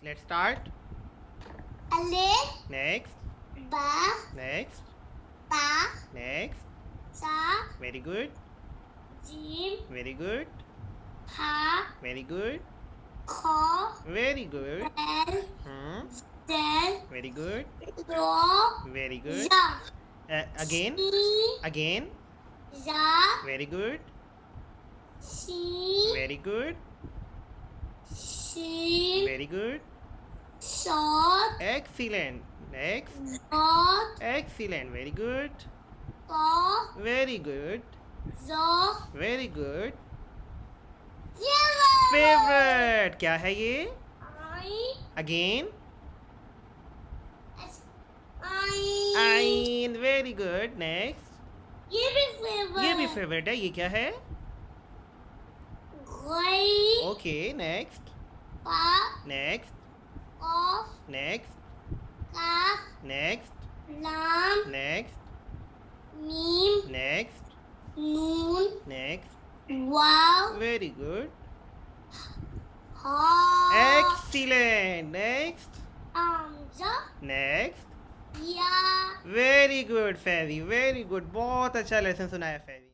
Let's start. Alif Next. Baa Next. Taa Next. Taa Very good. Jim Very good. Ha Very good. Kha Very good. Dal Dal Very good. Ro Very good. Za Again. Sin Again. Za Very good. Sin Very good. Shin Very good. Sod Excellent. Next. Dot Excellent. Very good. Ka Very good. Za Very good. Zero Favorite. क्या है ये? I Again. I Ain. Very good. Next. ये भी flavor ये भी favorite है. ये क्या है? Gai Okay. Next. Pa Next. Of Next. Kaf Next. Lam Next. Mim Next. Noon Next. Wow Very good. Ha Excellent. Next. Amza Next. Ya Very good, Fairy. Very good. बहुत अच्छा lesson सुनाया ferry.